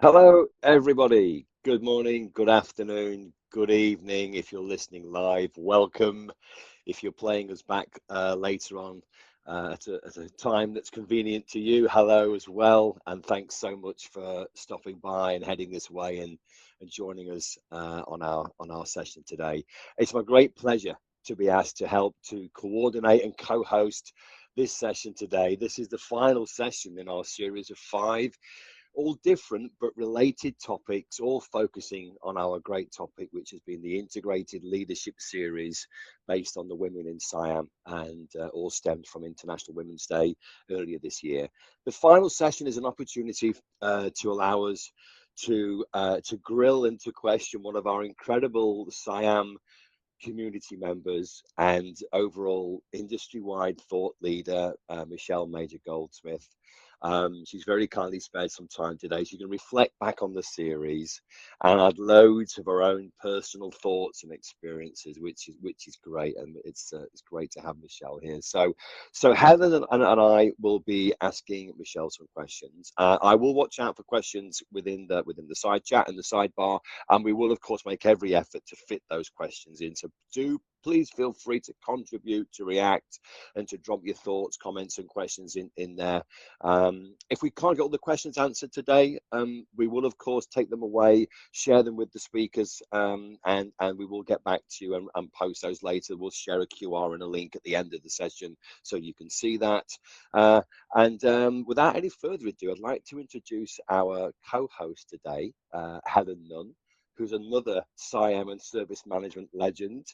Hello, everybody. Good morning, good afternoon, good evening. If you're listening live, welcome. If you're playing us back later on at a time that's convenient to you, hello as well. And thanks so much for stopping by and heading this way and joining us on our session today. It's my great pleasure to be asked to help to coordinate and co-host this session today. This is the final session in our series of five, all different but related topics, all focusing on our great topic, which has been the Integrated Leadership Series based on the Women in Siam, and all stemmed from International Women's Day earlier this year. The final session is an opportunity to allow us to grill and to question one of our incredible Siam community members and overall industry-wide thought leader, Michelle Major Goldsmith. She's very kindly spared some time today. She can reflect back on the series and add loads of her own personal thoughts and experiences, which is great, and it's great to have Michelle here. So Helen and I will be asking Michelle some questions. I will watch out for questions within the side chat and the sidebar, and we will of course make every effort to fit those questions in. So do please feel free to contribute, to react, and to drop your thoughts, comments, and questions in there. If we can't get all the questions answered today, we will of course take them away, share them with the speakers, and we will get back to you and post those later. We'll share a QR and a link at the end of the session so you can see that. And without any further ado, I'd like to introduce our co-host today, Helen Nunn, who's another Siam and service management legend.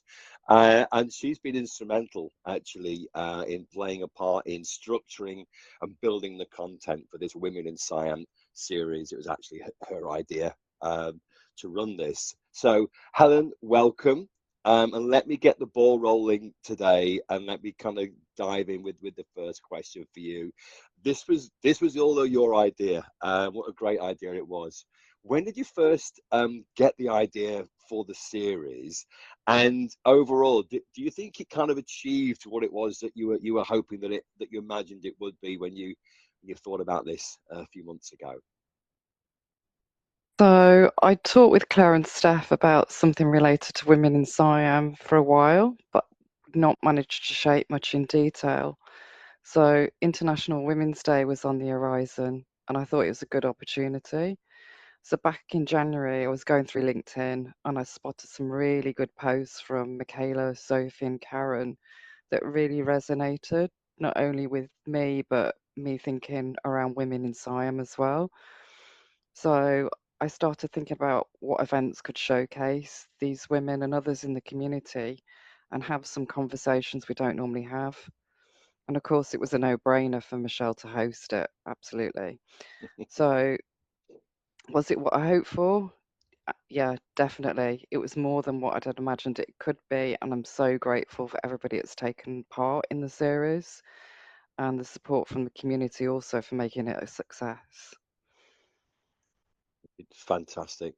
And she's been instrumental, actually, in playing a part in structuring and building the content for this Women in Siam series. It was actually her idea to run this. So, Helen, welcome. And let me get the ball rolling today, and let me kind of dive in with the first question for you. This was all of your idea. What a great idea it was. When did you first get the idea for the series? And overall, do you think it kind of achieved what it was that you were hoping that you imagined it would be when you thought about this a few months ago? So I talked with Claire and Steph about something related to women in Siam for a while, but not managed to shape much in detail. So International Women's Day was on the horizon, and I thought it was a good opportunity. So back in January, I was going through LinkedIn and I spotted some really good posts from Michaela, Sophie, and Karen that really resonated, not only with me, but me thinking around women in Siam as well. So I started thinking about what events could showcase these women and others in the community and have some conversations we don't normally have. And of course, it was a no brainer for Michelle to host it. Absolutely. So, was it what I hoped for? Yeah, definitely. It was more than what I'd imagined it could be. And I'm so grateful for everybody that's taken part in the series and the support from the community also for making it a success. It's fantastic,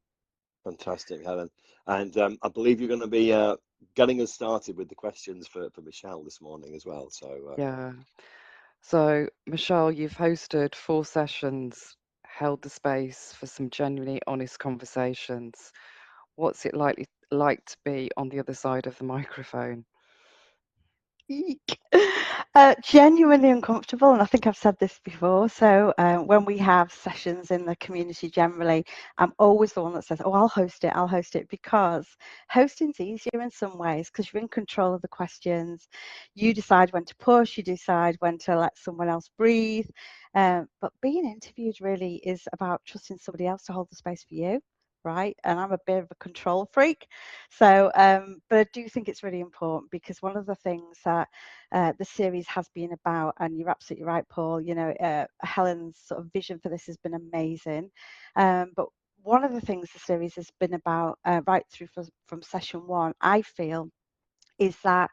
fantastic, Helen. And I believe you're going to be getting us started with the questions for Michelle this morning as well. So Yeah. So, Michelle, you've hosted 4 sessions, held the space for some genuinely honest conversations. What's it like to be on the other side of the microphone? Eek. Genuinely uncomfortable, and I think I've said this before. So when we have sessions in the community generally, I'm always the one that says, "Oh, I'll host it," because hosting's easier in some ways because you're in control of the questions. You decide when to push, you decide when to let someone else breathe. But being interviewed really is about trusting somebody else to hold the space for you. Right, and I'm a bit of a control freak, so but I do think it's really important because one of the things that the series has been about, and you're absolutely right, Paul, Helen's sort of vision for this has been amazing, but one of the things the series has been about right through from session one, I feel, is that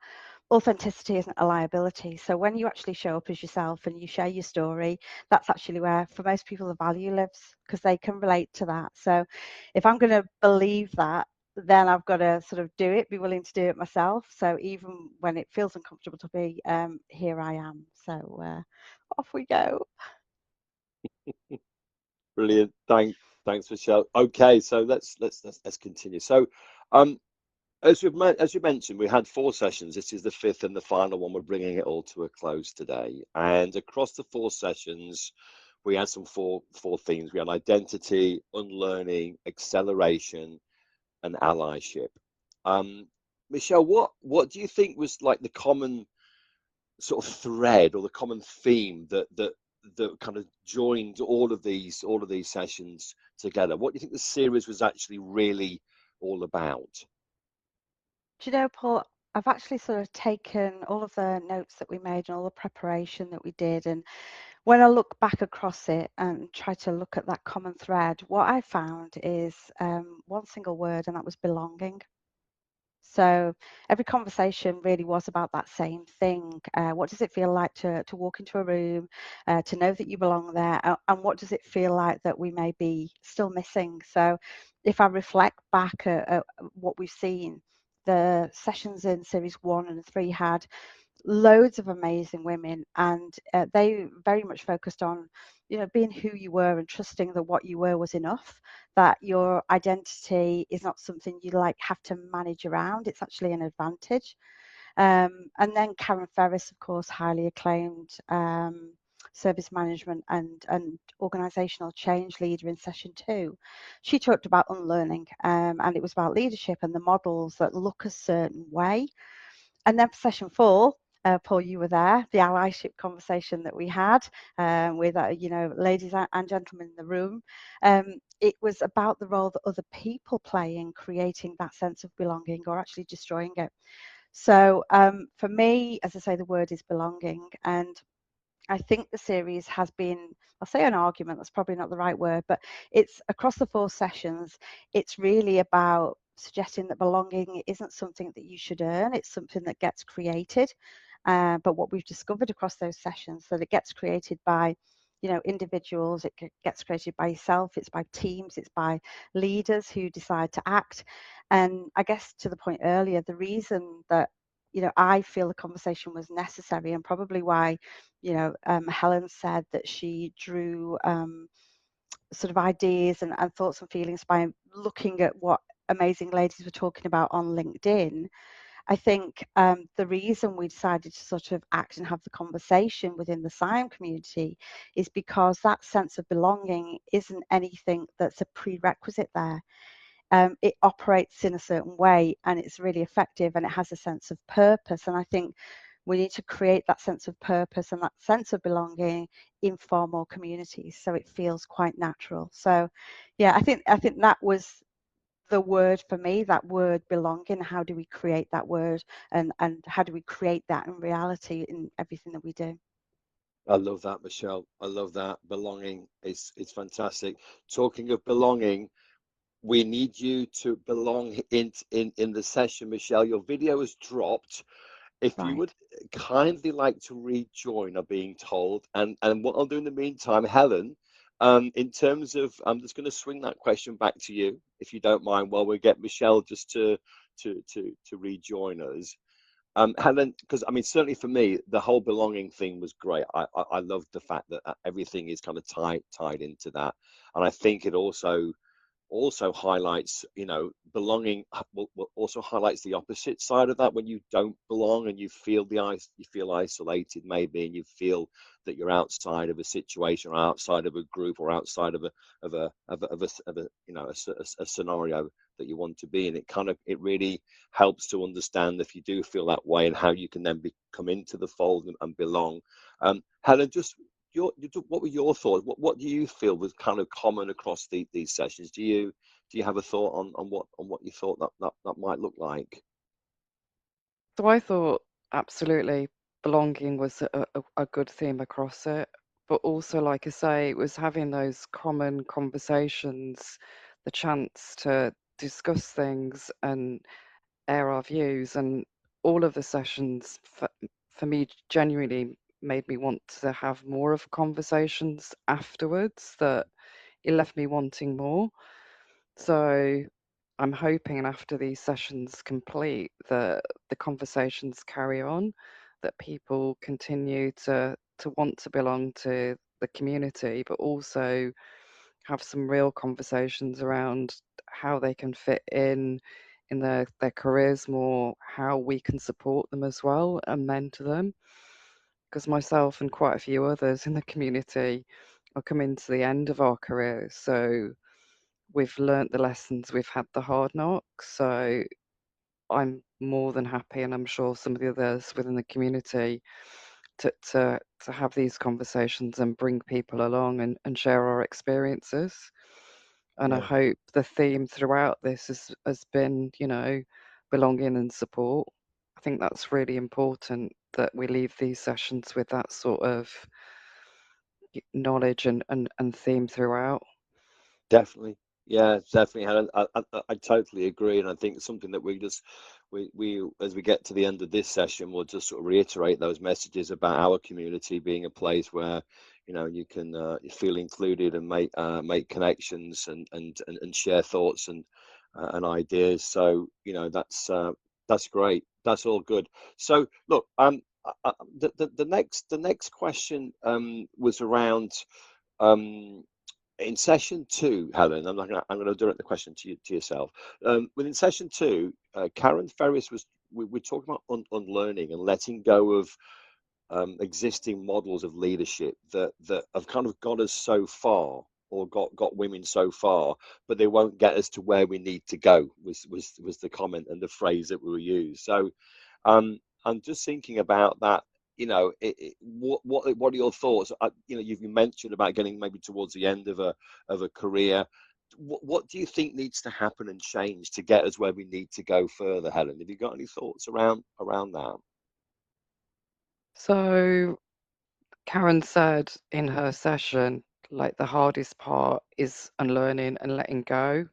authenticity isn't a liability. So when you actually show up as yourself and you share your story, that's actually where, for most people, the value lives because they can relate to that. So if I'm going to believe that, then I've got to sort of do it, be willing to do it myself. So even when it feels uncomfortable to be, here I am. So off we go. brilliant. Thanks, Michelle. Okay, so let's continue. So, um, as you mentioned, we had 4 sessions. This is the fifth and the final one. We're bringing it all to a close today. And across the 4 sessions, we had some four themes. We had identity, unlearning, acceleration, and allyship. Um, Michelle, what do you think was like the common sort of thread or the common theme that kind of joined all of these sessions together? What do you think the series was actually really all about? Do you know, Paul, I've actually sort of taken all of the notes that we made and all the preparation that we did, and when I look back across it and try to look at that common thread, what I found is one single word, and that was belonging. So every conversation really was about that same thing. What does it feel like to walk into a room, to know that you belong there, and what does it feel like that we may be still missing? So if I reflect back at what we've seen, the sessions in series 1 and 3 had loads of amazing women, and they very much focused on, you know, being who you were and trusting that what you were was enough, that your identity is not something you like have to manage around, it's actually an advantage. And then Karen Ferris, of course, highly acclaimed service management and organizational change leader in session 2, she talked about unlearning, and it was about leadership and the models that look a certain way. And then for session 4, Paul, you were there, the allyship conversation that we had with, you know, ladies and gentlemen in the room. It was about the role that other people play in creating that sense of belonging or actually destroying it. So for me, as I say, the word is belonging. And I think the series has been, I'll say an argument, that's probably not the right word, but it's across the 4 sessions, it's really about suggesting that belonging isn't something that you should earn, it's something that gets created. But what we've discovered across those sessions, that it gets created by, you know, individuals, it gets created by yourself, it's by teams, it's by leaders who decide to act. And I guess to the point earlier, the reason that, you know, I feel the conversation was necessary, and probably why, you know, Helen said that she drew sort of ideas and thoughts and feelings by looking at what amazing ladies were talking about on LinkedIn. I think the reason we decided to sort of act and have the conversation within the SIAM community is because that sense of belonging isn't anything that's a prerequisite there. It operates in a certain way and it's really effective and it has a sense of purpose. And I think we need to create that sense of purpose and that sense of belonging in far more communities, so it feels quite natural. So yeah, I think that was the word for me, that word belonging. How do we create that word, and how do we create that in reality in everything that we do? I love that, Michelle. I love that. Belonging is fantastic. Talking of belonging, we need you to belong in the session, Michelle. Your video has dropped. If you Right. would kindly like to rejoin, are being told, and what I'll do in the meantime, Helen, in terms of, I'm just going to swing that question back to you, if you don't mind, while we get Michelle just to rejoin us. Helen, because I mean, certainly for me, the whole belonging thing was great. I loved the fact that everything is kind of tied into that, and I think it also highlights, you know, belonging also highlights the opposite side of that, when you don't belong and you feel you feel isolated maybe, and you feel that you're outside of a situation or outside of a group or outside of a you know, a scenario that you want to be in. It really helps to understand if you do feel that way and how you can then come into the fold and belong. Helen, just what were your thoughts? What do you feel was kind of common across these sessions? Do you have a thought on what you thought that might look like? So I thought absolutely belonging was a good theme across it, but also, like I say, it was having those common conversations, the chance to discuss things and air our views, and all of the sessions for me genuinely made me want to have more of conversations afterwards, that it left me wanting more. So I'm hoping after these sessions complete that the conversations carry on, that people continue to want to belong to the community, but also have some real conversations around how they can fit in their careers more, how we can support them as well and mentor them. Because myself and quite a few others in the community are coming to the end of our careers. So we've learnt the lessons, we've had the hard knocks. So I'm more than happy, and I'm sure some of the others within the community, to have these conversations and bring people along and share our experiences. And I Yeah, hope the theme throughout this has been, belonging and support. I think that's really important that we leave these sessions with that sort of knowledge and theme throughout. definitely. Yeah, definitely, Helen. I totally agree, and I think it's something that we as we get to the end of this session, we'll just sort of reiterate those messages about our community being a place where you can feel included and make connections and share thoughts and ideas. So that's great. That's all good. So look, the next question was around. Um, in session two, Helen, I'm going to direct the question to yourself. Within session two, Karen Ferris we're talking about unlearning and letting go of existing models of leadership that have kind of got us so far, or got women so far, but they won't get us to where we need to go. Was the comment and the phrase that we were used. So, I'm just thinking about that. What are your thoughts? You've mentioned about getting maybe towards the end of a career. What do you think needs to happen and change to get us where we need to go further, Helen? Have you got any thoughts around that? So Karen said in her session, like the hardest part is unlearning and letting go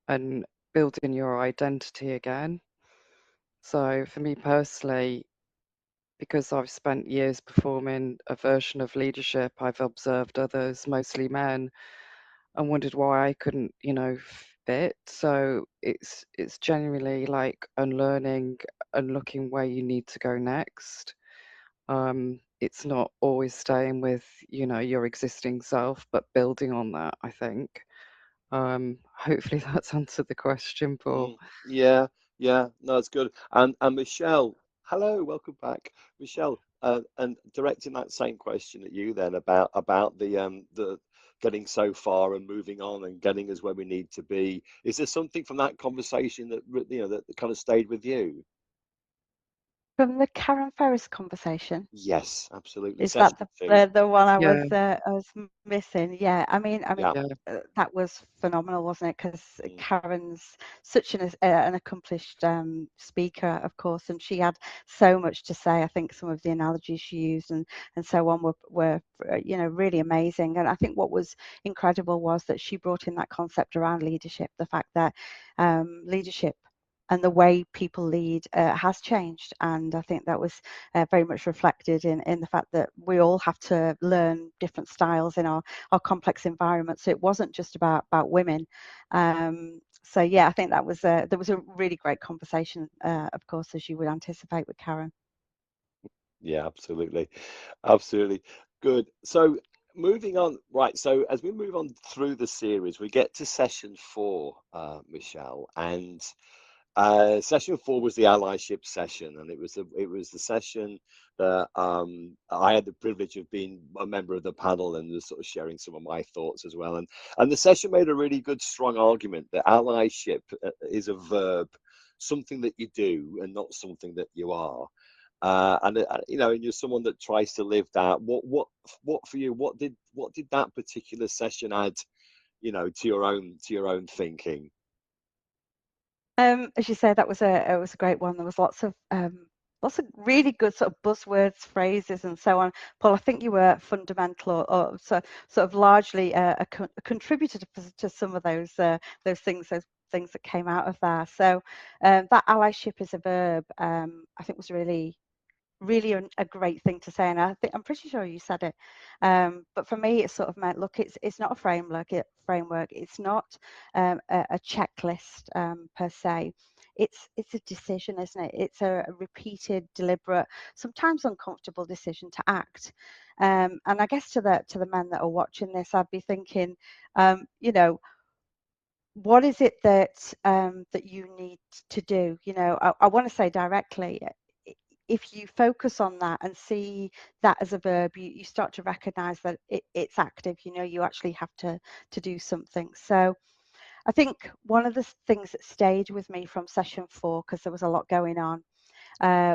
and building your identity again. So for me personally, because I've spent years performing a version of leadership, I've observed others, mostly men, and wondered why I couldn't, fit. So it's genuinely like unlearning and looking where you need to go next. It's not always staying with, your existing self, but building on that, I think. Hopefully that's answered the question, Paul. Yeah, yeah, no, it's good. And Michelle, hello, welcome back, Michelle. And directing that same question at you then about the getting so far and moving on and getting us where we need to be. Is there something from that conversation that kind of stayed with you? From the Karen Ferris conversation. Yes, absolutely. Is that Session two. the one Yeah, I was missing? Yeah, Yeah. yeah, that was phenomenal, wasn't it? Because Mm, Karen's such an accomplished speaker, of course, and she had so much to say. I think some of the analogies she used and so on were really amazing. And I think what was incredible was that she brought in that concept around leadership, the fact that leadership and the way people lead has changed, and I think that was very much reflected in the fact that we all have to learn different styles in our complex environment. So it wasn't just about women. So yeah, I think that was there was a really great conversation, of course, as you would anticipate, with Karen. yeah, absolutely. Absolutely. Good. So moving on, right. So as we move on through the series, we get to session four, Michelle, and session four was the allyship session, and it was the session that I had the privilege of being a member of the panel and was sort of sharing some of my thoughts as well. And the session made a really good, strong argument that allyship is a verb, something that you do and not something that you are. And you're someone that tries to live that. What for you? What did that particular session add, to your own thinking? As you say, that was a great one. There was lots of really good sort of buzzwords, phrases, and so on. Paul, I think you were fundamental, or sort of largely a contributor to some of those things that came out of there. So that allyship is a verb. I think was really a great thing to say, and I'm pretty sure you said it, but for me it sort of meant, look, it's not a framework, it's not a checklist per se. it's a decision, isn't it? It's a repeated, deliberate, sometimes uncomfortable decision to act. And I guess to the men that are watching this, I'd be thinking, you know, what is it that that you need to do? You know, I want to say directly, if you focus on that and see that as a verb, you start to recognize that it's active. You know, you actually have to do something. So I think one of the things that stayed with me from session 4, because there was a lot going on,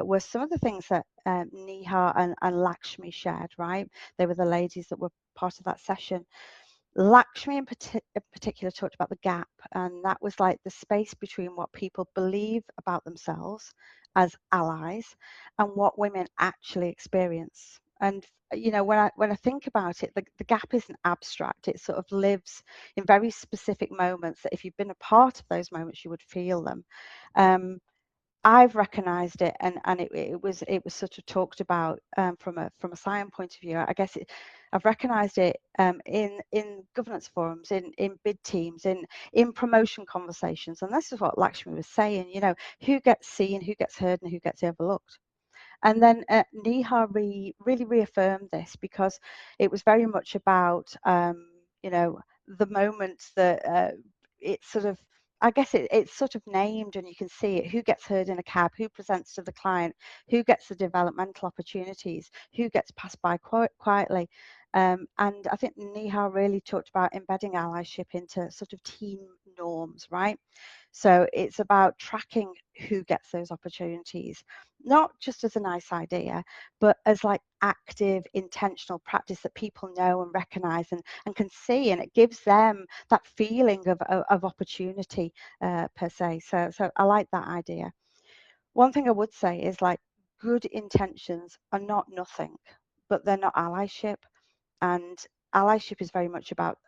were some of the things that Neha and Lakshmi shared, right? They were the ladies that were part of that session. Lakshmi in particular talked about the gap, and that was like the space between what people believe about themselves as allies and what women actually experience. And you know, when I think about it, the gap isn't abstract. It sort of lives in very specific moments that if you've been a part of those moments, you would feel them. I've recognised it, and it was sort of talked about from a science point of view. I guess I've recognised it in governance forums, in bid teams, in promotion conversations, and this is what Lakshmi was saying. You know, who gets seen, who gets heard, and who gets overlooked. And then Neha really reaffirmed this, because it was very much about you know, the moment that it's sort of, I guess it's sort of named, and you can see it, who gets heard in a cab, who presents to the client, who gets the developmental opportunities, who gets passed by quietly. And I think Neha really talked about embedding allyship into sort of team norms, right? So it's about tracking who gets those opportunities, not just as a nice idea, but as like active, intentional practice that people know and recognize and can see, and it gives them that feeling of opportunity per se. So I like that idea. One thing I would say is, like, good intentions are not nothing, but they're not allyship. And allyship is very much about,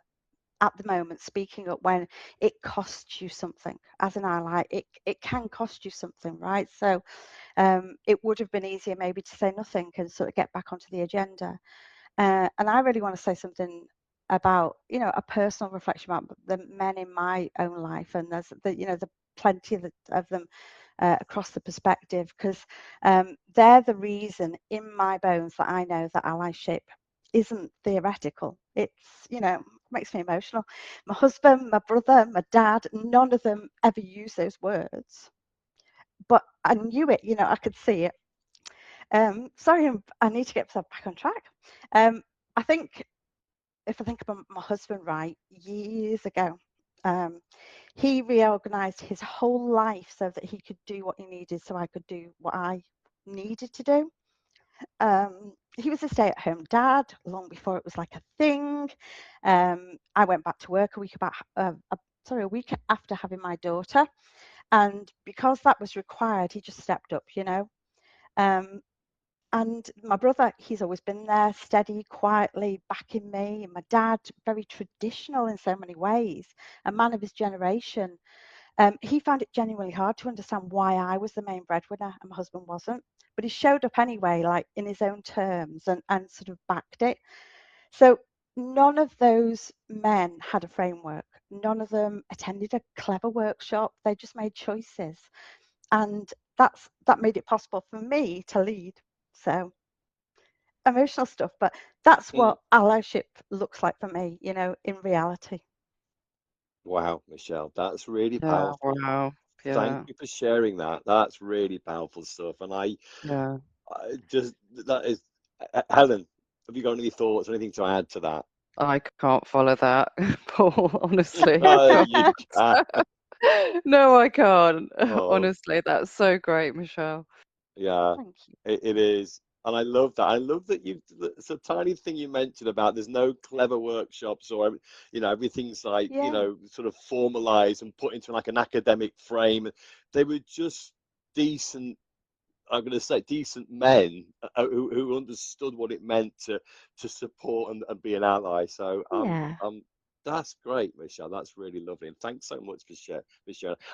at the moment, speaking up when it costs you something. As an ally, it can cost you something, right? So it would have been easier maybe to say nothing and sort of get back onto the agenda. And I really want to say something about, you know, a personal reflection about the men in my own life, and there's you know, the plenty of them across the perspective, because they're the reason in my bones that I know that allyship isn't theoretical. It's, you know, makes me emotional. My husband, my brother, my dad, none of them ever use those words, but I knew it. You know, I could see it. Sorry, I need to get myself back on track. I think, if I think about my husband, right, years ago, he reorganized his whole life so that he could do what he needed, so I could do what I needed to do. He was a stay-at-home dad long before it was like a thing. I went back to work a week after having my daughter, and because that was required, he just stepped up, you know. And my brother, he's always been there, steady, quietly backing me. And my dad, very traditional in so many ways, a man of his generation. He found it genuinely hard to understand why I was the main breadwinner and my husband wasn't. But he showed up anyway, like in his own terms, and sort of backed it. So none of those men had a framework. None of them attended a clever workshop. They just made choices. And that made it possible for me to lead. So emotional stuff, but that's what allyship looks like for me, you know, in reality. Wow, Michelle, that's really Yeah, powerful. wow. Thank Yeah, you for sharing that. That's really powerful stuff. And yeah. I just, that is, Helen, have you got any thoughts, anything to add to that? I can't follow that, Paul, honestly. I Oh, you can't. can. No, I can't. Oh, Honestly, that's so great, Michelle. yeah, Thank you. it is. And I love that. I love that it's a tiny thing you mentioned about there's no clever workshops or, you know, everything's like, you Yeah, know, sort of formalized and put into like an academic frame. They were just decent, I'm going to say decent men who understood what it meant to support and be an ally. So yeah. That's great, Michelle. That's really lovely. And thanks so much for sharing.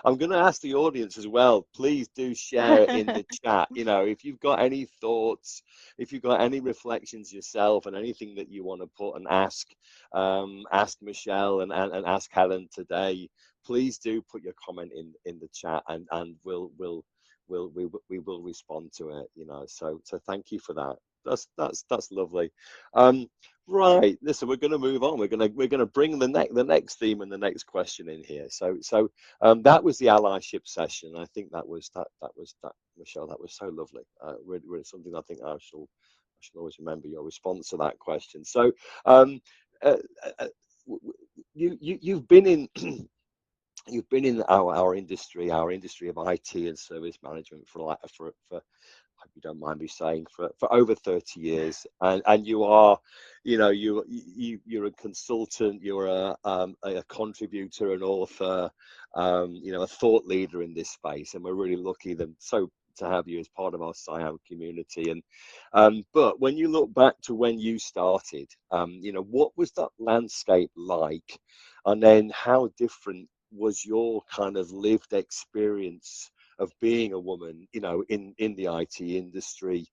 I'm going to ask the audience as well. Please do share in the chat. You know, if you've got any thoughts, if you've got any reflections yourself and anything that you want to put and ask Michelle and ask Helen today, please do put your comment in the chat and we will respond to it, you know. So thank you for that. That's lovely. Right. Listen, we're going to move on. We're going to bring the next theme and the next question in here. So that was the allyship session. I think that Michelle. That was so lovely. Really something I think I shall always remember your response to that question. So um, uh, uh, you've been in you've been in our industry of IT and service management for I hope you don't mind me saying, for over 30 years, and you are, you know, you're a consultant, you're a contributor, an author, you know, a thought leader in this space, and we're really lucky to have you as part of our SciAm community. And but when you look back to when you started, you know, what was that landscape like, and then how different was your kind of lived experience of being a woman, you know, in the IT industry,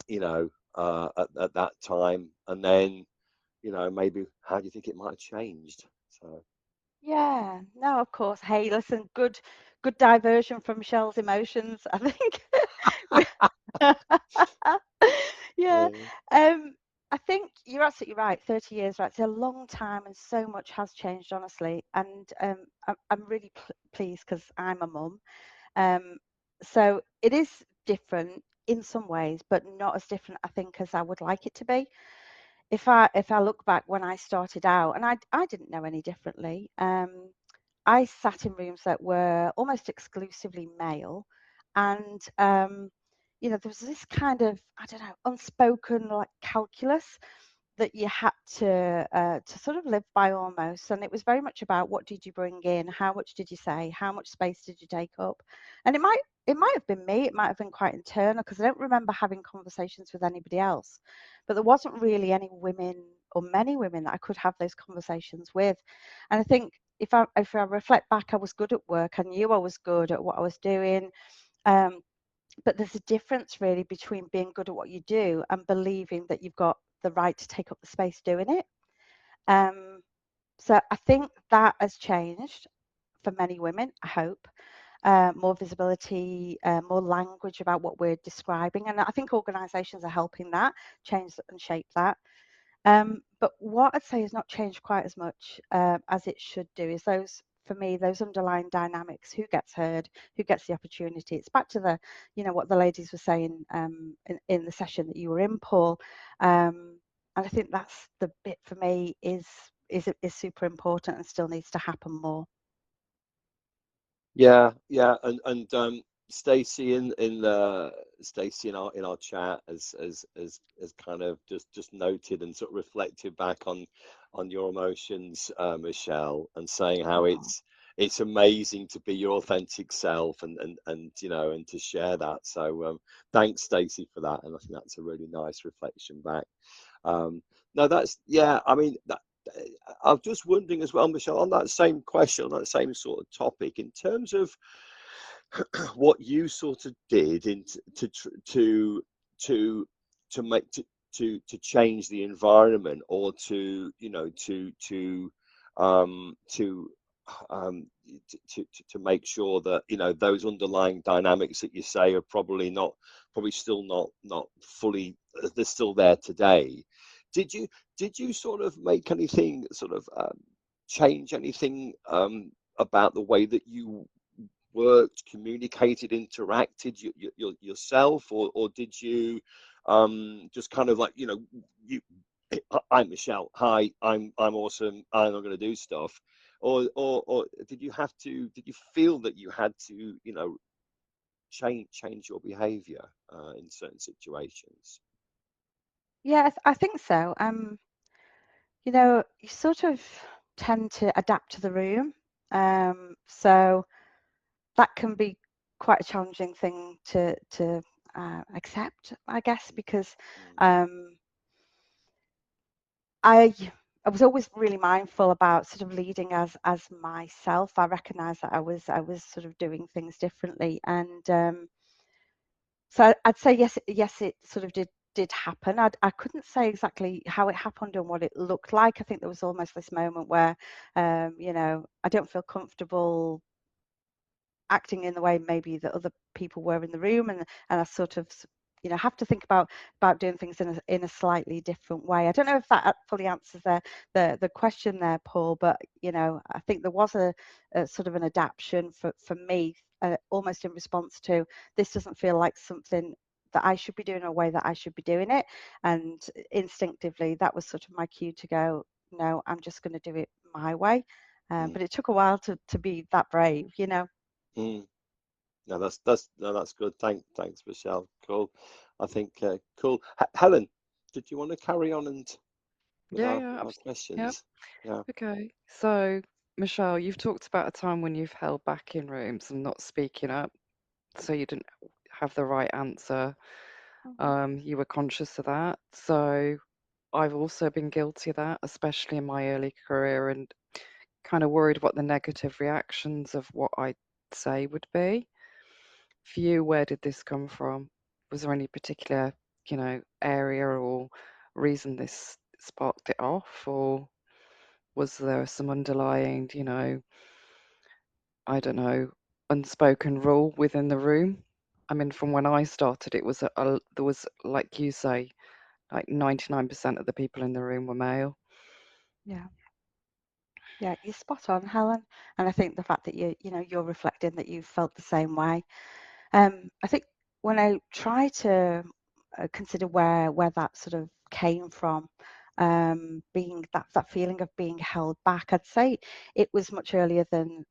you know, at that time, and then, you know, maybe how do you think it might have changed? So Yeah, no, of course. Hey, listen, good diversion from Michelle's emotions, I think. Yeah, yeah, I think you're absolutely right. 30 years, right? It's a long time, and so much has changed, honestly. And I'm really pleased because I'm a mum. Um, so it is different in some ways, but not as different, I think, as I would like it to be. If I look back when I started out, and I didn't know any differently. I sat in rooms that were almost exclusively male, and you know, there was this kind of, I don't know, unspoken like calculus that you had to sort of live by almost. And it was very much about, what did you bring in, how much did you say, how much space did you take up. And it might have been me, it might have been quite internal, because I don't remember having conversations with anybody else, but there wasn't really any women or many women that I could have those conversations with. And I think if I reflect back, I was good at work, I knew I was good at what I was doing. um, but there's a difference really between being good at what you do and believing that you've got the right to take up the space doing it. Um, so I think that has changed for many women, I hope. More visibility, more language about what we're describing. And I think organisations are helping that change and shape that. But what I'd say has not changed quite as much as it should do is for me, those underlying dynamics: who gets heard, who gets the opportunity. It's back to what the ladies were saying in the session that you were in, Paul. And I think that's the bit for me is super important and still needs to happen more. yeah, and Stacey Stacey in our chat has kind of just noted and sort of reflected back on your emotions, Michelle, and saying how Oh. it's amazing to be your authentic self and you know, and to share that. So thanks, Stacey, for that, and I think that's a really nice reflection back. No, that's, yeah, I mean, I'm just wondering as well, Michelle, on that same question, on that same sort of topic, in terms of what you sort of did to to make to change the environment, or to, you know, um to um to make sure that, you know, those underlying dynamics that you say are probably still not fully, they're still there today. did you did you sort of make anything sort of change anything about the way that you worked, communicated, interacted yourself, or did you just kind of like, you know, you I'm Michelle, hi, I'm awesome, I'm not going to do stuff, or did you feel that you had to, you know, change your behavior in certain situations? Yeah, I think so. You sort of tend to adapt to the room. So that can be quite a challenging thing to accept, I guess, because Mm, um, I I was always really mindful about sort of leading as myself. I recognised that I was sort of doing things differently, and so I'd say yes, it sort of did happen. I couldn't say exactly how it happened and what it looked like. I think there was almost this moment where, you know, I don't feel comfortable acting in the way maybe that other people were in the room, and I sort of, you know, have to think about doing things in a slightly different way. I don't know if that fully answers the question there, Paul, but you know, I think there was a sort of an adaptation for me, almost in response to, this doesn't feel like something that I should be doing, a way that I should be doing it, and instinctively that was sort of my cue to go, no, I'm just going to do it my way. But it took a while to be that brave, you know. Mm. No, that's good. Thanks, Michelle. Cool. I think cool. Helen, did you want to carry on and with Yeah, our, yeah, our yeah. questions? Yeah. Okay. So, Michelle, you've talked about a time when you've held back in rooms and not speaking up, so you didn't have the right answer. You were conscious of that. So, I've also been guilty of that, especially in my early career, and kind of worried what the negative reactions of what I'd say would be. For you, where did this come from? Was there any particular, you know, area or reason this sparked it off, or was there some underlying, you know, I don't know, unspoken rule within the room? I mean, from when I started, it was there was, like you say, like 99% of the people in the room were male. Yeah. Yeah, you're spot on, Helen. And I think the fact that you know, you're reflecting that you felt the same way. I think when I try to consider where that sort of came from, being that feeling of being held back, I'd say it was much earlier than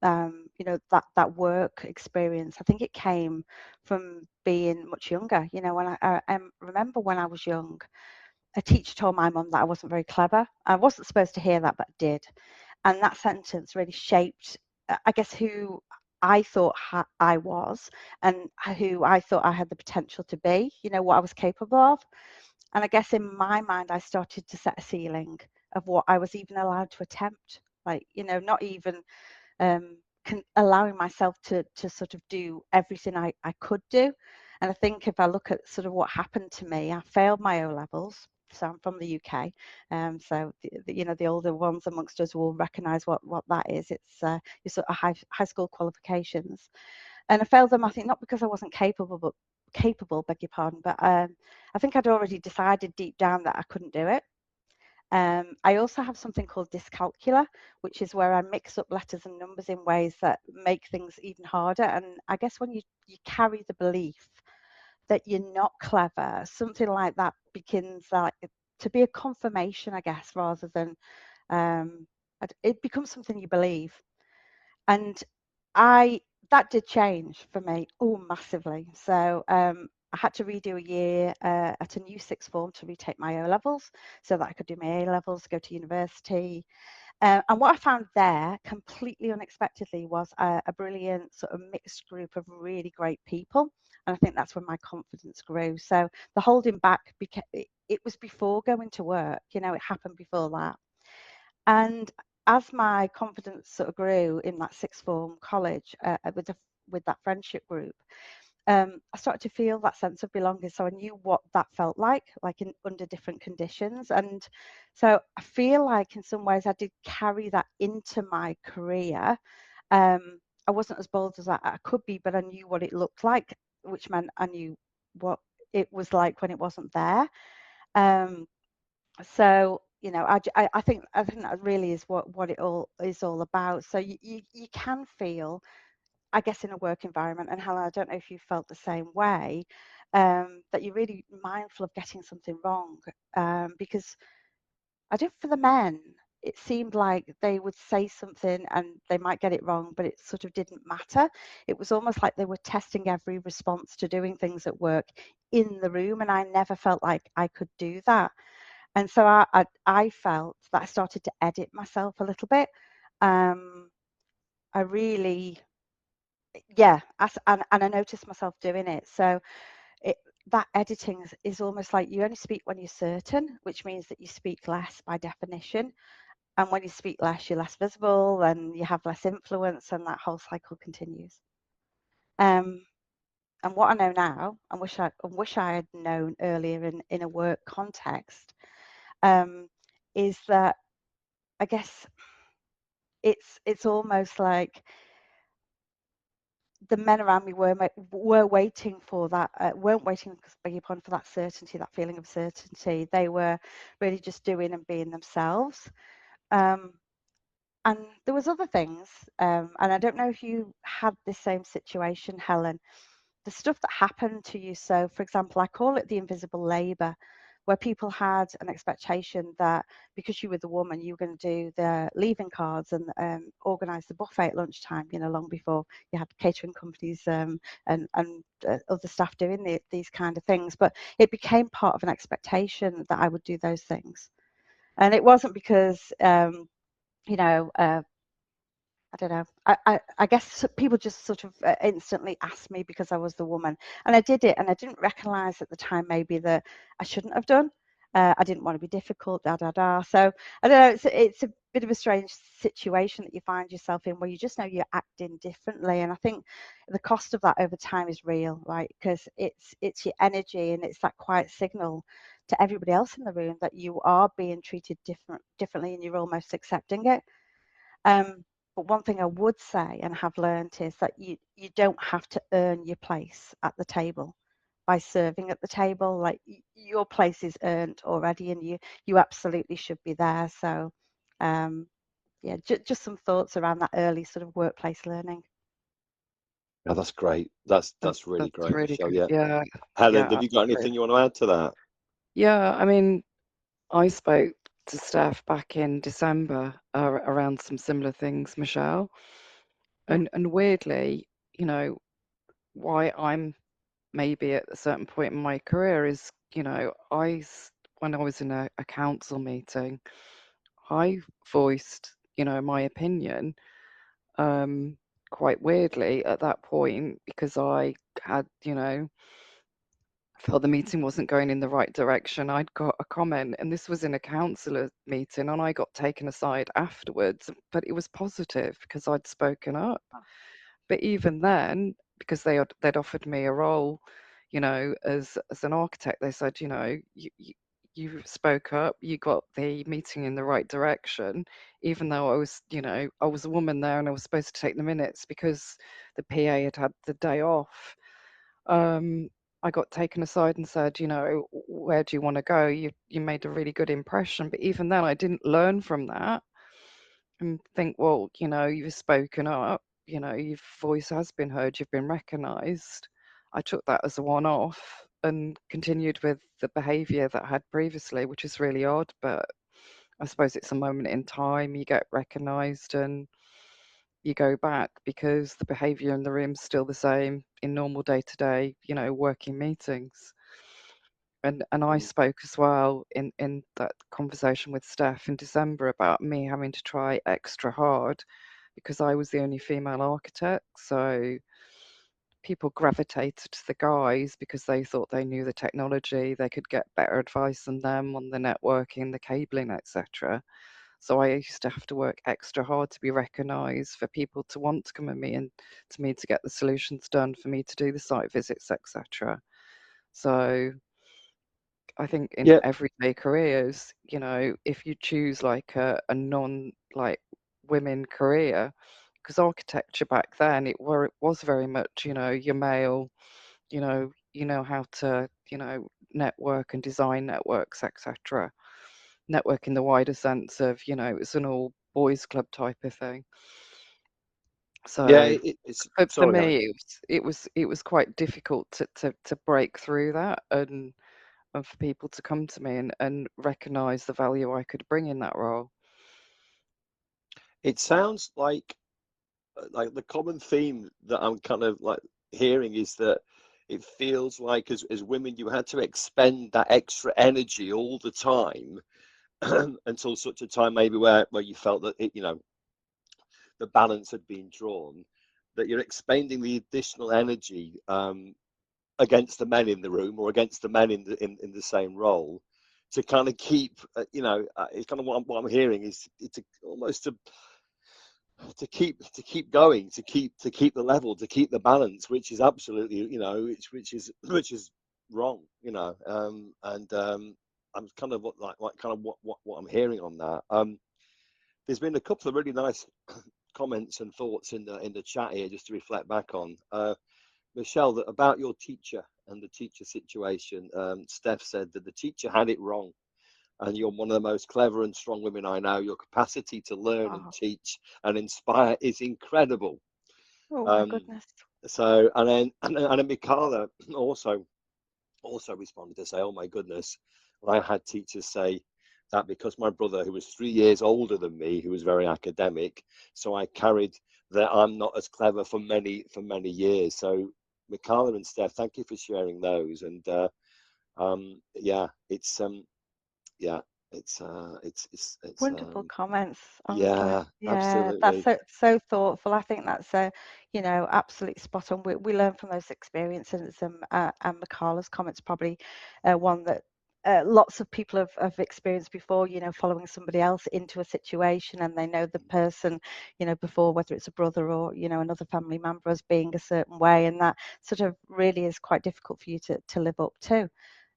you know, that work experience. I think it came from being much younger. You know, when I remember when I was young, a teacher told my mum that I wasn't very clever. I wasn't supposed to hear that, but did. And that sentence really shaped, I guess, who I thought I was, and who I thought I had the potential to be, you know, what I was capable of. And I guess in my mind, I started to set a ceiling of what I was even allowed to attempt. Like, you know, not even allowing myself to sort of do everything I could do. And I think if I look at sort of what happened to me, I failed my O levels. So I'm from the UK, so you know, the older ones amongst us will recognise what that is. It's your sort of high school qualifications, and I failed them. I think not because I wasn't capable, beg your pardon, but I think I'd already decided deep down that I couldn't do it. I also have something called dyscalculia, which is where I mix up letters and numbers in ways that make things even harder. And I guess when you carry the belief that you're not clever, something like that begins like to be a confirmation, I guess, rather than it becomes something you believe. And that did change for me, oh, massively. So I had to redo a year at a new sixth form to retake my O levels so that I could do my A levels, go to university. And what I found there, completely unexpectedly, was a brilliant sort of mixed group of really great people. And I think that's when my confidence grew. So the holding back, it was before going to work, you know, it happened before that. And as my confidence sort of grew in that sixth form college with that friendship group, I started to feel that sense of belonging. So I knew what that felt like under different conditions. And so I feel like in some ways I did carry that into my career. I wasn't as bold as I could be, but I knew what it looked like, which meant I knew what it was like when it wasn't there. So you know, I think that really is what it all is all about. So you can feel, I guess, in a work environment, and Helen, I don't know if you felt the same way, that you're really mindful of getting something wrong, because I did for the men. It seemed like they would say something and they might get it wrong, but it sort of didn't matter. It was almost like they were testing every response to doing things at work in the room, and I never felt like I could do that. And so I felt that I started to edit myself a little bit. I really, yeah, and I noticed myself doing it. So it, that editing is almost like you only speak when you're certain, which means that you speak less by definition. And when you speak less, you're less visible and you have less influence, and that whole cycle continues. And what I know now, and wish I had known earlier in a work context, is that I guess it's almost like the men around me were waiting for that, weren't waiting, beg your pardon, for that certainty, that feeling of certainty. They were really just doing and being themselves. And there was other things, and I don't know if you had the same situation, Helen, the stuff that happened to you. So, for example, I call it the invisible labour, where people had an expectation that because you were the woman, you were going to do the leaving cards and organise the buffet at lunchtime, long before you had catering companies and other staff doing these kind of things. But it became part of an expectation that I would do those things. And it wasn't because, I don't know. I guess people just sort of instantly asked me because I was the woman, and I did it, and I didn't recognise at the time maybe that I shouldn't have done. I didn't want to be difficult, So I don't know. It's a bit of a strange situation that you find yourself in, where you just know you're acting differently, and I think the cost of that over time is real, right? Because it's your energy, and it's that quiet signal to everybody else in the room that you are being treated differently, and you're almost accepting it. But one thing I would say and have learned is that you don't have to earn your place at the table by serving at the table. Like your place is earned already, and you absolutely should be there. So yeah, just some thoughts around that early sort of workplace learning. Yeah, that's great. That's really That's great, really Michelle. good. Yeah. Yeah, Helen, yeah, have you got absolutely. anything you want to add to that? Yeah, I mean, I spoke to Steph back in December around some similar things, Michelle, Yeah. and weirdly, why I'm maybe at a certain point in my career is, when I was in a council meeting, I voiced, my opinion, quite weirdly at that point because I had, felt the meeting wasn't going in the right direction. I'd got a comment, and this was in a councillor meeting, and I got taken aside afterwards, but it was positive because I'd spoken up. But even then, because they'd offered me a role, as an architect, they said, you spoke up, you got the meeting in the right direction, even though I was a woman there and I was supposed to take the minutes because the PA had the day off. I got taken aside and said, where do you want to go? You made a really good impression. But even then, I didn't learn from that and think, well, you've spoken up, your voice has been heard, you've been recognised. I took that as a one-off and continued with the behaviour that I had previously, which is really odd, but I suppose it's a moment in time, you get recognised and you go back because the behaviour in the room's still the same in normal day-to-day, working meetings. And I spoke as well in that conversation with Steph in December about me having to try extra hard because I was the only female architect. So people gravitated to the guys because they thought they knew the technology, they could get better advice than them on the networking, the cabling, etc. So I used to have to work extra hard to be recognised, for people to want to come at me and to me to get the solutions done, for me to do the site visits, etc. So I think in Yeah. everyday careers, if you choose like a non like women career, because architecture back then it was very much, your male, how to, network and design networks, etc. Network in the wider sense of, it's an all boys club type of thing. Yeah, So it's for sorry, Helen. me, it was quite difficult to break through that and for people to come to me and recognize the value I could bring in that role. It sounds like the common theme that I'm kind of like hearing is that it feels like as women you had to expend that extra energy all the time until such a time maybe where you felt that the balance had been drawn, that you're expending the additional energy against the men in the room or against the men in the same role, to kind of keep, it's kind of what I'm hearing is it's almost to keep going, to keep the level, to keep the balance, which is absolutely, which is wrong, and I'm kind of what I'm hearing on that. There's been a couple of really nice comments and thoughts in the chat here, just to reflect back on. Michelle, that about your teacher and the teacher situation. Steph said that the teacher had it wrong, and you're one of the most clever and strong women I know. Your capacity to learn and teach and inspire is incredible. Oh my goodness. So, and then Mikala also responded to say, oh my goodness, I had teachers say that because my brother, who was 3 years older than me, who was very academic, so I carried that I'm not as clever for many years. So Mikala and Steph, thank you for sharing those. And it's Wonderful comments, honestly. yeah, Yeah, that's absolutely. so thoughtful. I think that's absolutely spot on. We learn from those experiences, and Michala's comments probably one that lots of people have experienced before. Following somebody else into a situation, and they know the person, before, whether it's a brother or another family member, as being a certain way, and that sort of really is quite difficult for you to live up to.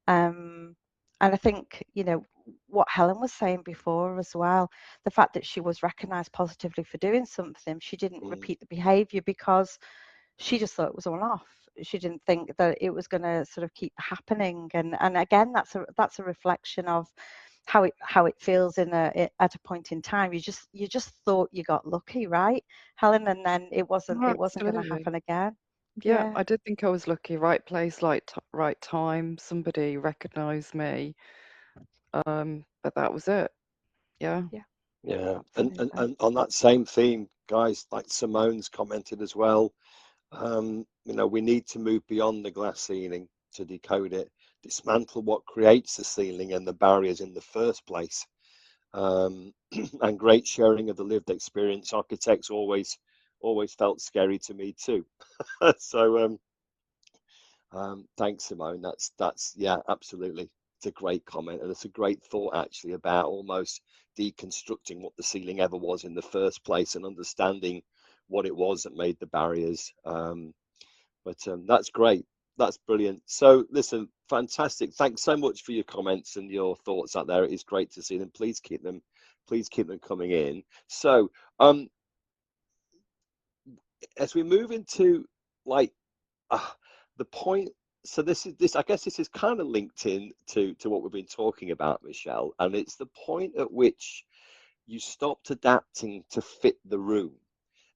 And I think, what Helen was saying before as well, the fact that she was recognised positively for doing something, she didn't repeat the behaviour because she just thought it was all off. She didn't think that it was going to sort of keep happening. And again, that's a reflection of how it feels at a point in time. You just thought you got lucky, right, Helen? And then it wasn't going to happen again. Yeah, I did think I was lucky. Right place, right time. Somebody recognised me, but that was it. Yeah. Yeah, and on that same theme, guys, like Simone's commented as well. We need to move beyond the glass ceiling to decode it, dismantle what creates the ceiling and the barriers in the first place. And great sharing of the lived experience. Architects always felt scary to me too. So thanks, Simone. That's yeah, absolutely. It's a great comment, and it's a great thought actually about almost deconstructing what the ceiling ever was in the first place and understanding what it was that made the barriers. But that's great. That's brilliant. So listen, fantastic. Thanks so much for your comments and your thoughts out there. It is great to see them. Please keep them coming in. So as we move into like the point, so this I guess this is kind of linked in to what we've been talking about, Michelle, and it's the point at which you stopped adapting to fit the room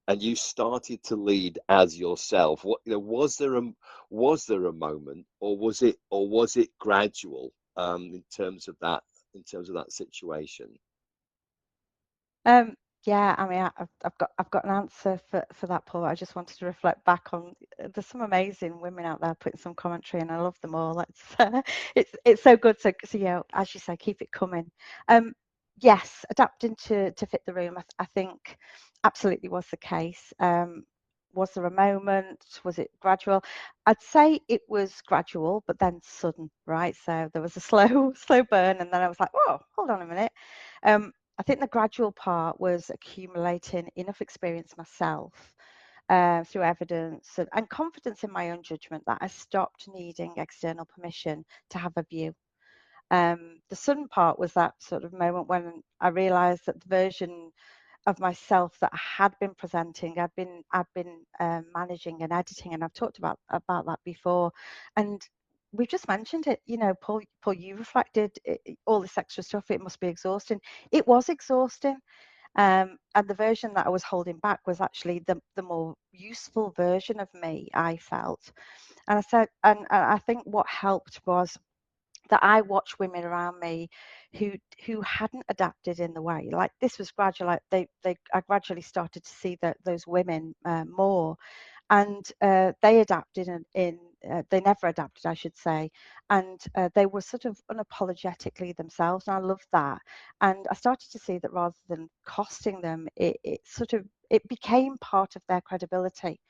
and you started to lead as yourself. What was there a moment, or was it gradual in terms of that situation? Yeah, I mean, I've got an answer for that, Paul. I just wanted to reflect back on. There's some amazing women out there putting some commentary, and I love them all. It's so good. So as you say, keep it coming. Yes, adapting to fit the room. I think absolutely was the case. Was there a moment? Was it gradual? I'd say it was gradual, but then sudden, right? So there was a slow burn, and then I was like, whoa, hold on a minute. I think the gradual part was accumulating enough experience myself through evidence and confidence in my own judgment that I stopped needing external permission to have a view. The sudden part was that sort of moment when I realised that the version of myself that I had been presenting, I've been managing and editing, and I've talked about that before. And we've just mentioned it, Paul, you reflected all this extra stuff. It must be exhausting. It was exhausting. And the version that I was holding back was actually the more useful version of me, I felt. And I said, and I think what helped was that I watched women around me who hadn't adapted in the way. Like, this was gradual. Like I gradually started to see that those women more, and they adapted in they never adapted, I should say, and they were sort of unapologetically themselves, and I loved that. And I started to see that rather than costing them, it became part of their credibility.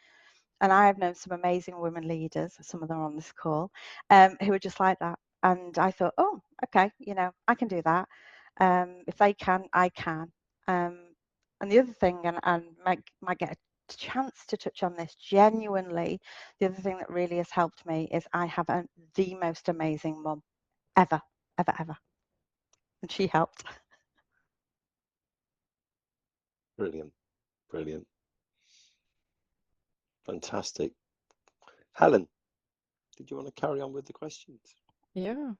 And I have known some amazing women leaders, some of them are on this call, who are just like that. And I thought, oh, okay, I can do that. If they can, I can. And the other thing, and might get a chance to touch on this genuinely, the other thing that really has helped me is I have the most amazing mum ever, ever, ever. And she helped. Brilliant, brilliant, fantastic. Helen, did you want to carry on with the questions? Yeah.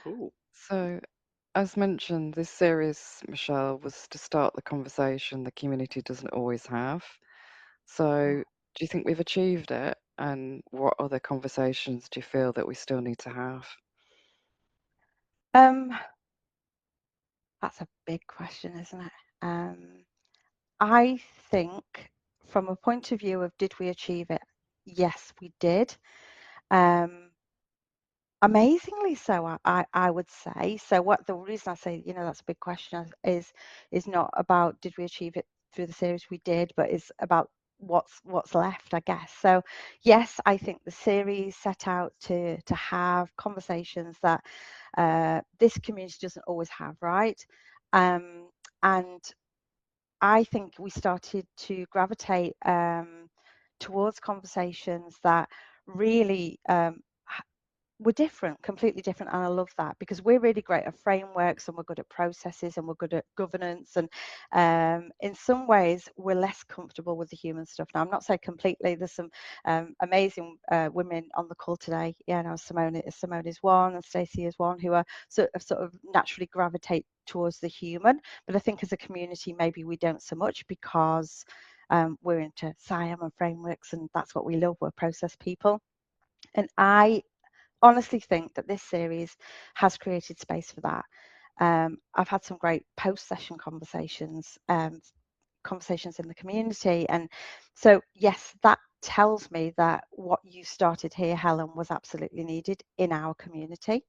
Cool. So, as mentioned, this series, Michelle, was to start the conversation the community doesn't always have. So, do you think we've achieved it? And what other conversations do you feel that we still need to have? That's a big question, isn't it? I think from a point of view of did we achieve it? Yes, we did. Amazingly so, I would say. So what the reason I say, that's a big question is not about did we achieve it through the series, we did, but it's about what's left, I guess. So yes, I think the series set out to have conversations that this community doesn't always have, right? And I think we started to gravitate towards conversations that really we're different, completely different, and I love that because we're really great at frameworks and we're good at processes and we're good at governance, and in some ways we're less comfortable with the human stuff. Now, I'm not saying completely. There's some amazing women on the call today. Yeah, now Simone is one, and Stacey is one, who are sort of naturally gravitate towards the human. But I think as a community, maybe we don't so much because we're into SIAM and frameworks, and that's what we love. We're process people, and I honestly think that this series has created space for that. I've had some great post-session conversations, conversations in the community, and so yes, that tells me that what you started here, Helen, was absolutely needed in our community.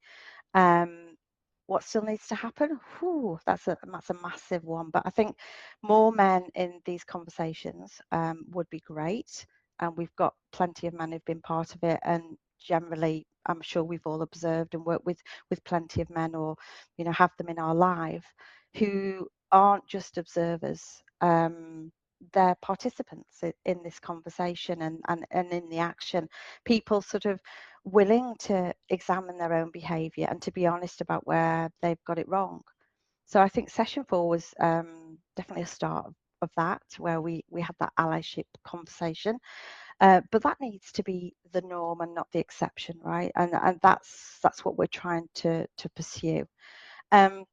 What still needs to happen? Whew, that's a massive one, but I think more men in these conversations would be great, and we've got plenty of men who've been part of it, and generally I'm sure we've all observed and worked with plenty of men, or have them in our life, who aren't just observers. They're participants in this conversation and in the action. People sort of willing to examine their own behaviour and to be honest about where they've got it wrong. So I think session 4 was definitely a start of that, where we had that allyship conversation. But that needs to be the norm and not the exception, right? And that's what we're trying to pursue. And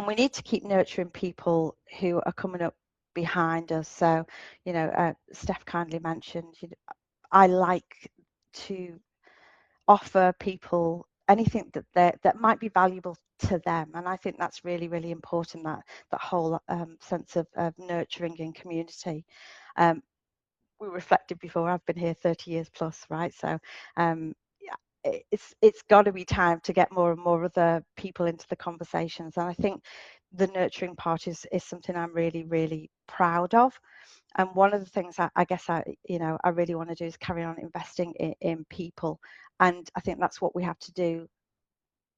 we need to keep nurturing people who are coming up behind us. So, Steph kindly mentioned, I like to offer people anything that might be valuable to them, and I think that's really, really important, that whole sense of nurturing and community. We reflected before, I've been here 30 years plus, right? So yeah, it's got to be time to get more and more of the people into the conversations, and I think the nurturing part is something I'm really, really proud of. And one of the things I guess I really want to do is carry on investing in people, and I think that's what we have to do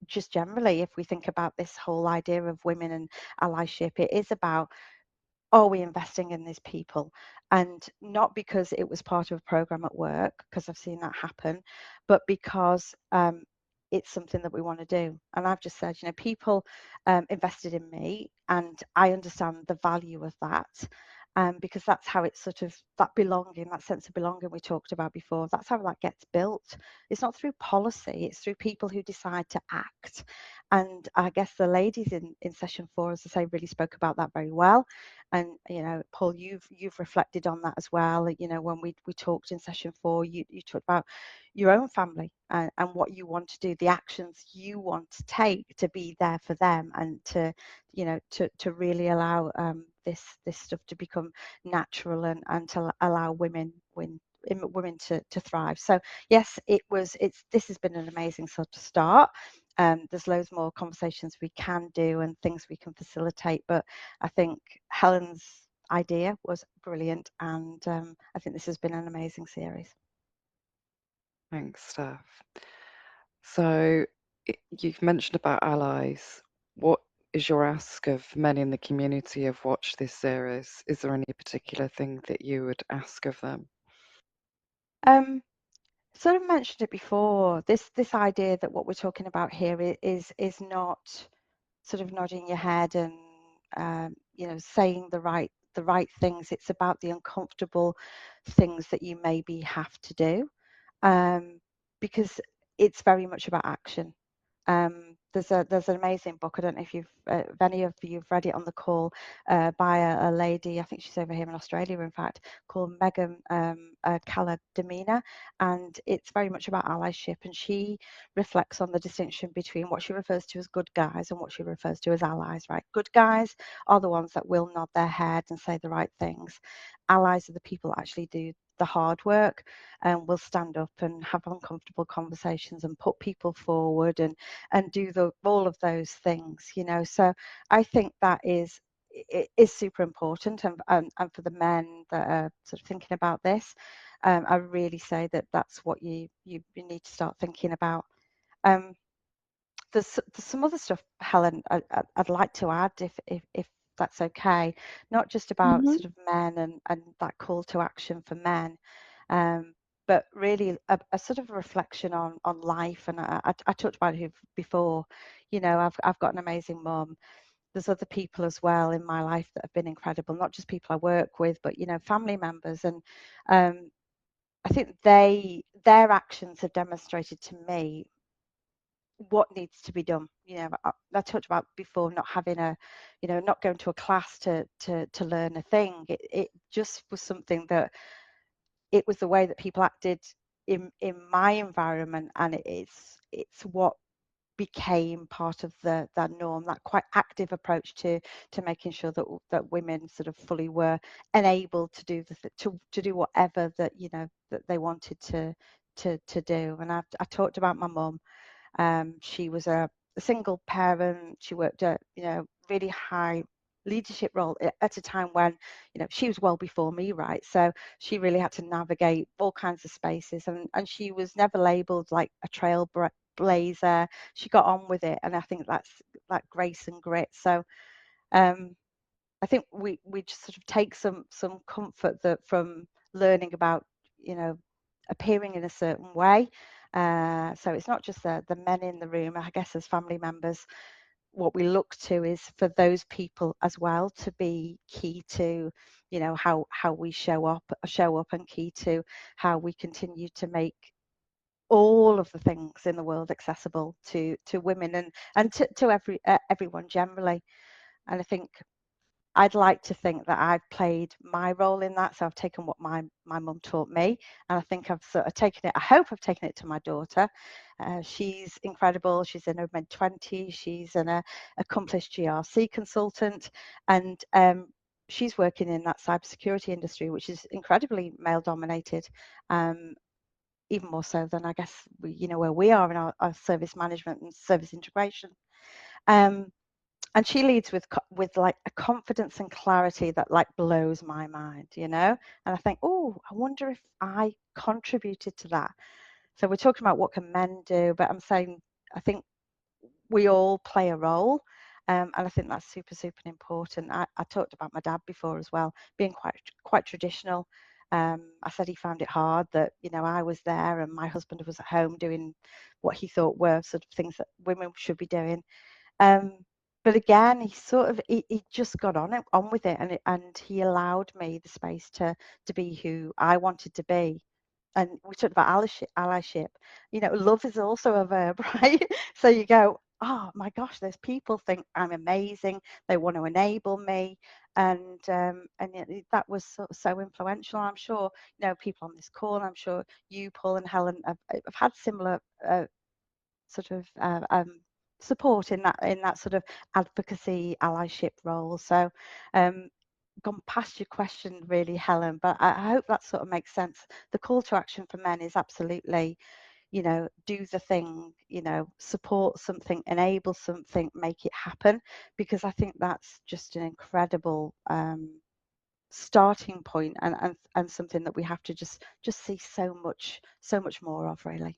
just generally. If we think about this whole idea of women and allyship, it is about, are we investing in these people? And not because it was part of a program at work, because I've seen that happen, but because it's something that we want to do. And I've just said, people invested in me, and I understand the value of that. Because that's how it's sort of, that belonging, that sense of belonging we talked about before, that's how that gets built. It's not through policy, it's through people who decide to act. And I guess the ladies in session 4, as I say, really spoke about that very well. And Paul, you've reflected on that as well. When we talked in session 4, you talked about your own family and what you want to do, the actions you want to take to be there for them, and to to really allow this stuff to become natural, and to allow women to thrive. So yes, this has been an amazing sort of start. There's loads more conversations we can do and things we can facilitate, but I think Helen's idea was brilliant, and I think this has been an amazing series. Thanks, Steph. So you've mentioned about allies. What is your ask of men in the community who've watched this series? Is there any particular thing that you would ask of them? Sort of mentioned it before. This idea that what we're talking about here is not sort of nodding your head and saying the right things. It's about the uncomfortable things that you maybe have to do, because it's very much about action. There's an amazing book. I don't know if any of you've read it on the call, by a lady. I think she's over here in Australia, in fact, called Megan Calademina, and it's very much about allyship. And she reflects on the distinction between what she refers to as good guys and what she refers to as allies. Right? Good guys are the ones that will nod their head and say the right things. Allies are the people that actually do the hard work and will stand up and have uncomfortable conversations and put people forward and do all of those things, so I think that is super important, and for the men that are sort of thinking about this, I really say that that's what you need to start thinking about. There's some other stuff, Helen, I'd like to add, if that's okay, not just about sort of men and that call to action for men, but really a sort of a reflection on life. And I talked about it before. I've got an amazing mum. There's other people as well in my life that have been incredible, not just people I work with, but family members. And I think their actions have demonstrated to me what needs to be done. I talked about before not having not going to a class to learn a thing. It just was something that it was the way that people acted in my environment, and it's what became part of that norm, that quite active approach to making sure that women sort of fully were enabled to do to do whatever that that they wanted to do. And I talked about my mum. She was a single parent. She worked at really high leadership role at a time when she was well before me, right? So she really had to navigate all kinds of spaces, and she was never labeled like a trailblazer. She got on with it, and I think that's that grace and grit. So I think we just sort of take some comfort that from learning about appearing in a certain way. So it's not just the men in the room. I guess as family members, what we look to is for those people as well to be key to how we show up, and key to how we continue to make all of the things in the world accessible to women and to everyone generally. And I think I'd like to think that I've played my role in that. So I've taken what my mum taught me, and I think I've sort of taken it. I hope I've taken it to my daughter. She's incredible. She's in her mid-20s. She's an accomplished GRC consultant, and she's working in that cybersecurity industry, which is incredibly male-dominated. Even more so than I guess where we are in our service management and service integration. And she leads with like a confidence and clarity that like blows my mind, and I think, oh, I wonder if I contributed to that. So we're talking about what can men do, but I'm saying I think we all play a role, and I think that's super important. I talked about my dad before as well, being quite traditional. I said he found it hard that I was there and my husband was at home doing what he thought were sort of things that women should be doing. But again, he just got on with it, and he allowed me the space to be who I wanted to be. And we talked about allyship. Love is also a verb, right? So you go, oh my gosh, those people think I'm amazing. They want to enable me, and that was so influential. I'm sure people on this call. I'm sure you, Paul and Helen, have had similar sort of support in that sort of advocacy allyship role. So gone past your question really, Helen, but I hope that sort of makes sense. The call to action for men is absolutely do the thing, support something, enable something, make it happen, because I think that's just an incredible starting point and something that we have to just see so much more of, really.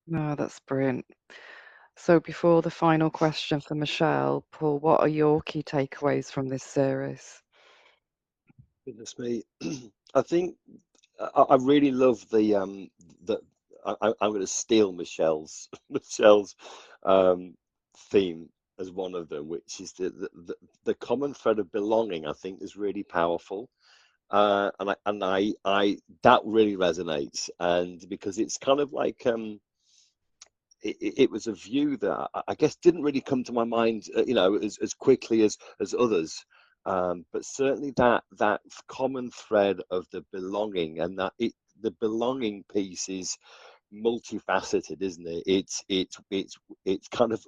No, that's brilliant. So before the final question for Michelle, Paul, what are your key takeaways from this series? Goodness me. I think I really love the I'm going to steal Michelle's theme as one of them, which is the common thread of belonging. I think is really powerful, and I that really resonates, and because it's kind of like it was a view that I guess didn't really come to my mind, as quickly as others. But certainly that common thread of the belonging, and the belonging piece is multifaceted, isn't it? It's kind of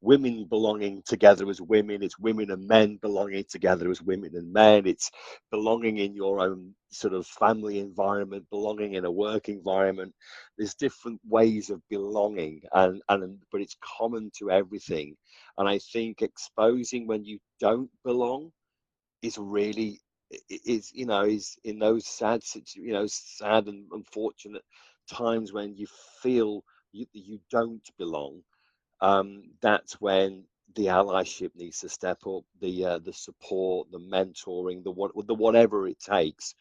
women belonging together as women. It's women and men belonging together as women and men. It's belonging in your own sort of family environment, belonging in a work environment. There's different ways of belonging, and but it's common to everything. And I think exposing when you don't belong is really is in those sad and unfortunate times when you feel you don't belong. That's when the allyship needs to step up, the support, the mentoring, the whatever it takes.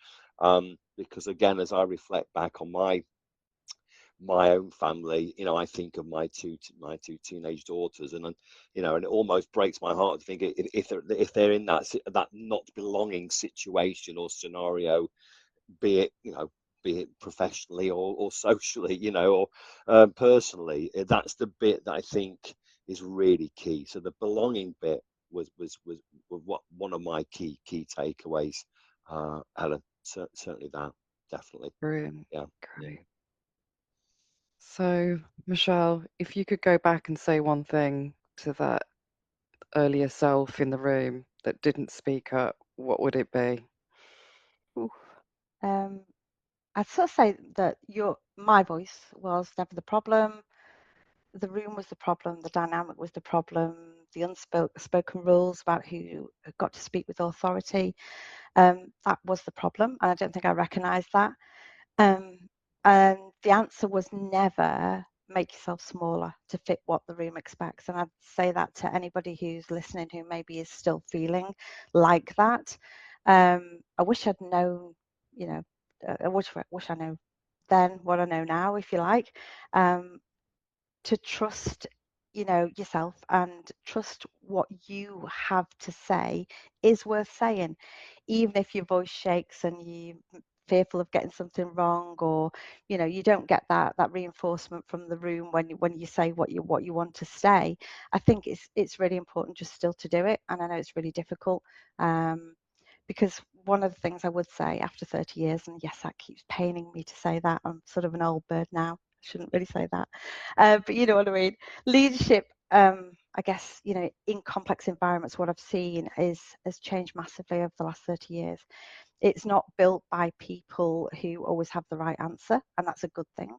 Because again, as I reflect back on my own family, I think of my two teenage daughters, and and it almost breaks my heart to think if they're in that not belonging situation or scenario, be it professionally or socially, or personally. That's the bit that I think is really key. So the belonging bit was what one of my key takeaways, Helen. Certainly that, definitely. Brilliant. Yeah. Great. So, Michelle, if you could go back and say one thing to that earlier self in the room that didn't speak up, what would it be? Oof. I'd sort of say that my voice was never the problem. The room was the problem. The dynamic was the problem. The unspoken rules about who got to speak with authority, that was the problem, and I don't think I recognised that. And the answer was never make yourself smaller to fit what the room expects. And I'd say that to anybody who's listening who maybe is still feeling like that. I wish I'd known, I wish I knew then what I know now, if you like. To trust yourself and trust what you have to say is worth saying, even if your voice shakes and you're fearful of getting something wrong, or you don't get that reinforcement from the room when you say what you want to say. I think it's really important just still to do it, and I know it's really difficult, because one of the things I would say after 30 years, and yes, that keeps paining me to say that, I'm sort of an old bird now, I shouldn't really say that, but you know what I mean. Leadership, I guess, in complex environments, what I've seen has changed massively over the last 30 years. It's not built by people who always have the right answer, and that's a good thing.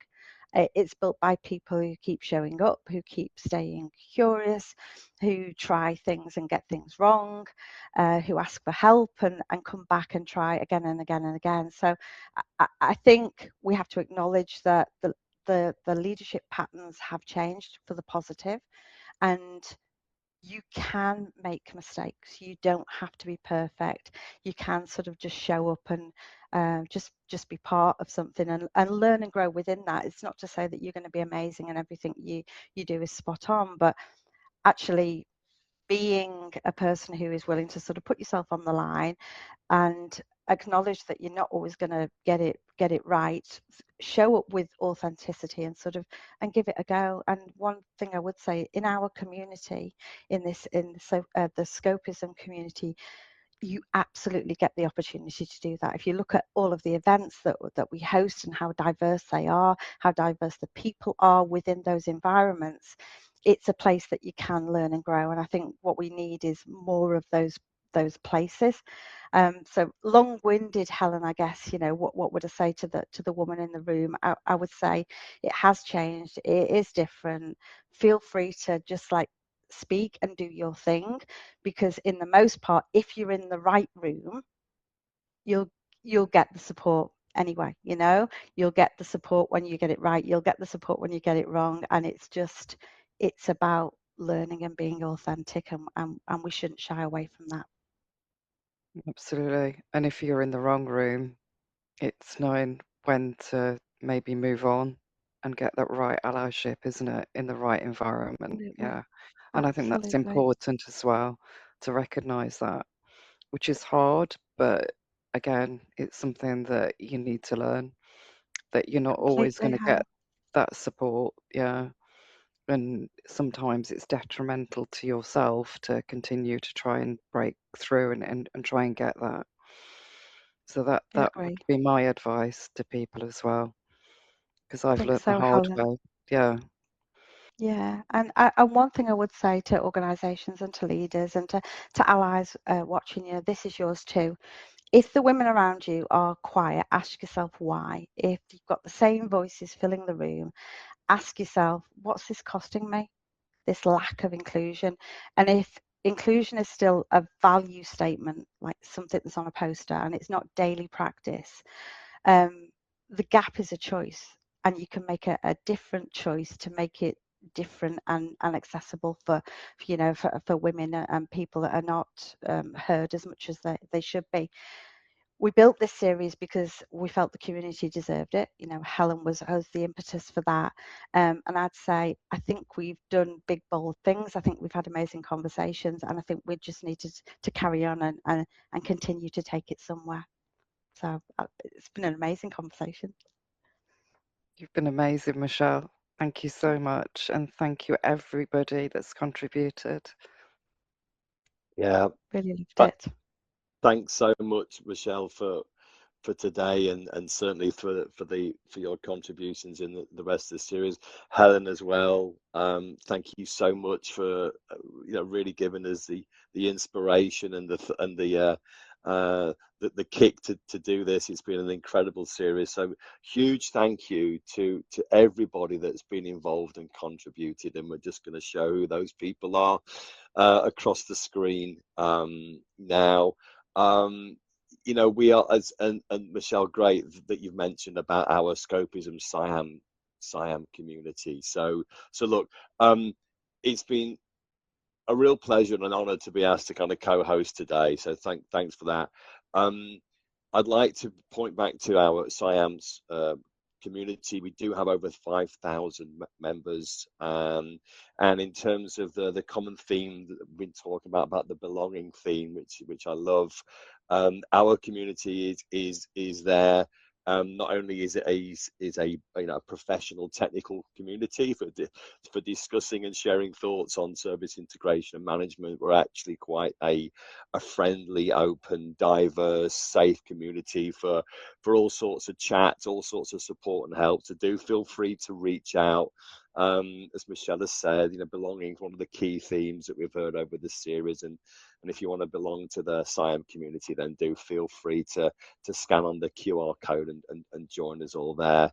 It's built by people who keep showing up, who keep staying curious, who try things and get things wrong, who ask for help and come back and try again and again and again. So I think we have to acknowledge that the leadership patterns have changed for the positive, and you can make mistakes. You don't have to be perfect. You can sort of just show up and just be part of something and learn and grow within that. It's not to say that you're going to be amazing and everything you do is spot on, but actually being a person who is willing to sort of put yourself on the line and acknowledge that you're not always going to get it right, show up with authenticity and and give it a go. And one thing I would say, in our community, in the Scopism community, you absolutely get the opportunity to do that. If you look at all of the events that we host and how diverse they are, how diverse the people are within those environments, it's a place that you can learn and grow. And I think what we need is more of those places. So long-winded, Helen, I guess, what would I say to the woman in the room? I would say it has changed. It is different. Feel free to just speak and do your thing, because in the most part, if you're in the right room, you'll get the support anyway. You'll get the support when you get it right, you'll get the support when you get it wrong, and it's about learning and being authentic, and we shouldn't shy away from that. Absolutely. And if you're in the wrong room, it's knowing when to maybe move on and get that right allyship, isn't it, in the right environment? Absolutely. Yeah. And I think that's Absolutely. important as well, to recognize that, which is hard, but again, it's something that you need to learn, that you're not always going Completely, to get Helen. that support. Yeah. And sometimes it's detrimental to yourself to continue to try and break through and try and get that. So I that would agree. be my advice to people as well, because I I've think learnt the so, hard Helen. way. Yeah, Yeah, and one thing I would say to organisations and to leaders and to allies watching you, this is yours too. If the women around you are quiet, ask yourself why. If you've got the same voices filling the room, ask yourself, what's this costing me? This lack of inclusion. And if inclusion is still a value statement, like something that's on a poster, and it's not daily practice, the gap is a choice, and you can make a different choice to make it different and accessible for women and people that are not heard as much as they should be. We built this series because we felt the community deserved it. Helen was the impetus for that. And I'd say, I think we've done big, bold things. I think we've had amazing conversations, and I think we just needed to carry on and continue to take it somewhere. So it's been an amazing conversation. you've been amazing, Michelle. Thank you so much, and thank you everybody that's contributed. Yeah, Really loved but it. thanks so much, Michelle, for today, and certainly for your contributions in the rest of the series. Helen as well. Thank you so much for really giving us the inspiration and the kick to do this. It's been an incredible series. So huge thank you to everybody that's been involved and contributed. And we're just going to show who those people are across the screen now. We are, and Michelle, great that you've mentioned about our Scopism Siam community. So look, it's been a real pleasure and an honor to be asked to kind of co-host today. So thanks for that. I'd like to point back to our Siam's community. We do have over 5,000 members, and in terms of the common theme that we've been talking about the belonging theme, which I love, our community is there. Not only is it a professional technical community for discussing and sharing thoughts on service integration and management, we're actually quite a friendly, open, diverse, safe community for all sorts of chats, all sorts of support and help. So do feel free to reach out. As Michelle has said, belonging is one of the key themes that we've heard over this series, and if you want to belong to the Siam community, then do feel free to scan on the QR code and join us all there.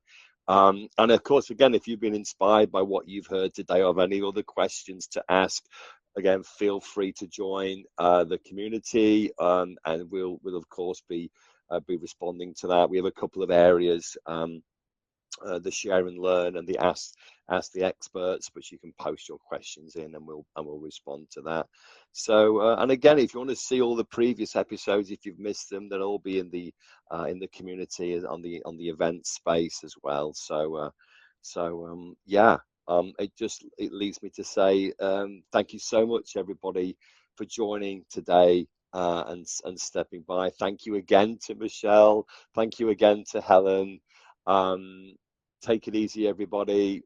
And of course, again, if you've been inspired by what you've heard today or have any other questions to ask, again, feel free to join the community, and we'll of course be responding to that. We have a couple of areas. The share and learn and the ask the experts, but you can post your questions in and we'll respond to that. So and again, if you want to see all the previous episodes, if you've missed them, they'll all be in the community on the event space as well. So yeah, it leads me to say thank you so much, everybody, for joining today and stepping by. Thank you again to Michelle. Thank you again to Helen. Take it easy, everybody.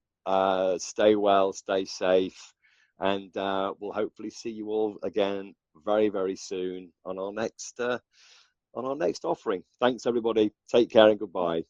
Stay well, stay safe, and we'll hopefully see you all again very, very soon on our next offering. Thanks, everybody. Take care and goodbye.